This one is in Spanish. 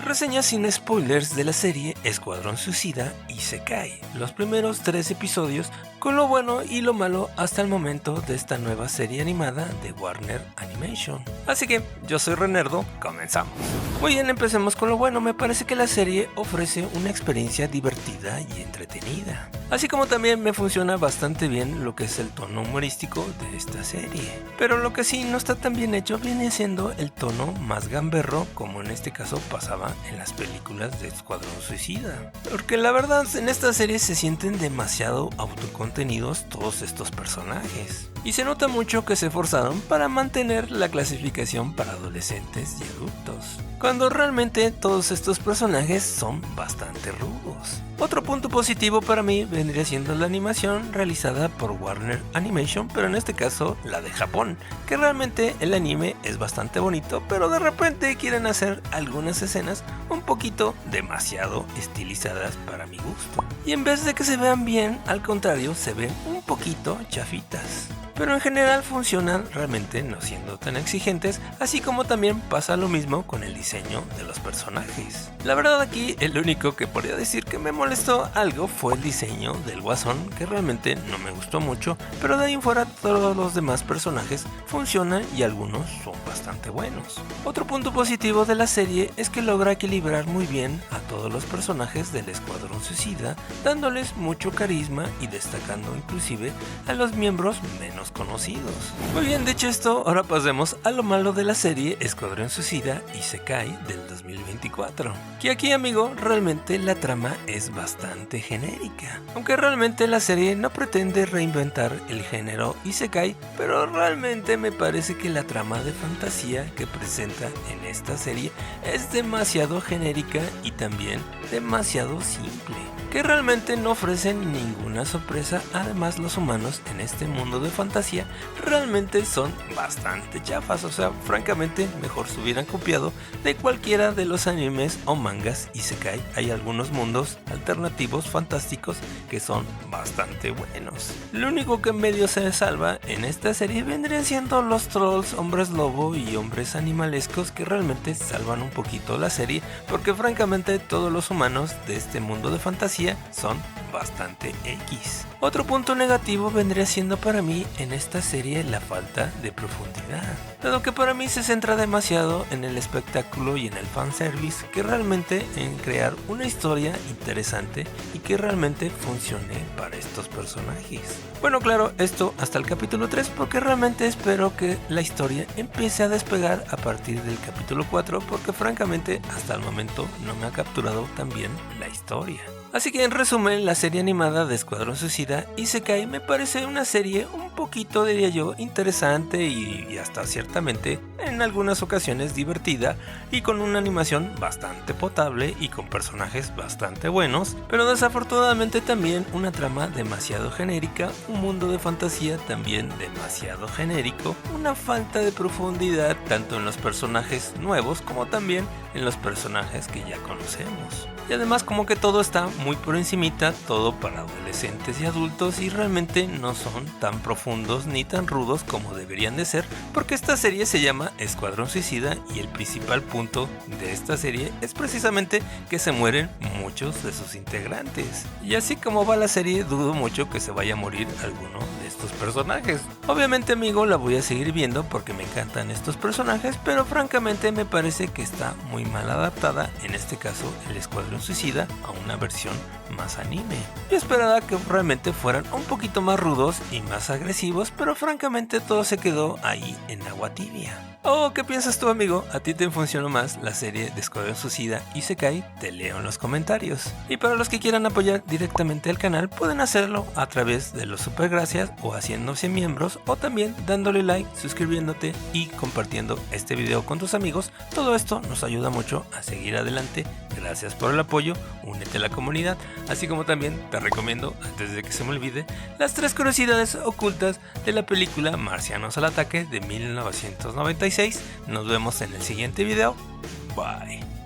Reseña sin spoilers de la serie Escuadrón Suicida Isekai, los primeros 3 episodios con lo bueno y lo malo hasta el momento de esta nueva serie animada de Warner Animation. Así que yo soy Renerdo, comenzamos. Muy bien, empecemos con lo bueno. Me parece que la serie ofrece una experiencia divertida y entretenida, así como también me funciona bastante bien lo que es el tono humorístico de esta serie. Pero lo que sí no está tan bien hecho viene siendo el tono más gamberro, como en este caso pasaba en las películas de Escuadrón Suicida, porque la verdad en esta serie se sienten demasiado autocontenidos todos estos personajes, y se nota mucho que se esforzaron para mantener la clasificación para adolescentes y adultos, cuando realmente todos estos personajes son bastante rudos. Otro punto positivo para mí vendría siendo la animación realizada por Warner Animation, pero en este caso la de Japón, que realmente el anime es bastante bonito, pero de repente quieren hacer algunas escenas un poquito demasiado estilizadas para mi gusto, y en vez de que se vean bien, al contrario se ven un poquito chafitas. Pero en general funcionan realmente no siendo tan exigentes, así como también pasa lo mismo con el diseño de los personajes. La verdad aquí el único que podría decir que me molestó algo fue el diseño del Guasón, que realmente no me gustó mucho, pero de ahí en fuera todos los demás personajes funcionan y algunos son bastante buenos. Otro punto positivo de la serie es que logra equilibrar muy bien a todos los personajes del Escuadrón Suicida, dándoles mucho carisma y destacando inclusive a los miembros menos conocidos. Muy bien, dicho esto, ahora pasemos a lo malo de la serie Escuadrón Suicida Isekai del 2024. Que aquí, amigo, realmente la trama es bastante genérica. Aunque realmente la serie no pretende reinventar el género Isekai, pero realmente me parece que la trama de fantasía que presenta en esta serie es demasiado genérica y también demasiado simple, que realmente no ofrecen ninguna sorpresa. Además, los humanos en este mundo de fantasía realmente son bastante chafas, o sea, francamente mejor se hubieran copiado de cualquiera de los animes o mangas isekai. Hay algunos mundos alternativos fantásticos que son bastante buenos. Lo único que en medio se salva en esta serie vendrían siendo los trolls, hombres lobo y hombres animalescos, que realmente salvan un poquito la serie, porque francamente todos los humanos de este mundo de fantasía son bastante X. Otro punto negativo vendría siendo para mí en esta serie la falta de profundidad, dado que para mí se centra demasiado en el espectáculo y en el fanservice, que realmente en crear una historia interesante y que realmente funcione para estos personajes. Bueno, claro, esto hasta el capítulo 3, porque realmente espero que la historia empiece a despegar a partir del capítulo 4, porque francamente hasta el momento no me ha capturado tan bien la historia. Así que en resumen, la serie animada de Escuadrón Suicida Isekai me parece una serie un poquito, diría yo, interesante y hasta ciertamente en algunas ocasiones divertida, y con una animación bastante potable y con personajes bastante buenos, pero desafortunadamente también una trama demasiado genérica, un mundo de fantasía también demasiado genérico, una falta de profundidad tanto en los personajes nuevos como también en los personajes que ya conocemos. Y además como que todo está muy por encimita, todo para adolescentes y adultos, y realmente no son tan profundos ni tan rudos como deberían de ser, porque esta serie se llama Escuadrón Suicida y el principal punto de esta serie es precisamente que se mueren muchos de sus integrantes. Y así como va la serie, dudo mucho que se vaya a morir alguno de estos personajes. Obviamente, amigo, la voy a seguir viendo porque me encantan estos personajes, pero francamente me parece que está muy mal adaptada, en este caso el Escuadrón Suicida, a una versión más anime. Yo esperaba que realmente fueran un poquito más rudos y más agresivos, pero francamente todo se quedó ahí en agua tibia. Oh, ¿qué piensas tú, amigo? ¿A ti te funcionó más la serie de Escuadrón Suicida Isekai? Te leo en los comentarios. Y para los que quieran apoyar directamente al canal, pueden hacerlo a través de los supergracias o haciéndose miembros, o también dándole like, suscribiéndote y compartiendo este video con tus amigos. Todo esto nos ayuda mucho a seguir adelante. Gracias por el apoyo, únete a la comunidad, así como también te recomiendo, antes de que se me olvide, las 3 curiosidades ocultas de la película Marcianos al Ataque de 1996. Nos vemos en el siguiente video. Bye.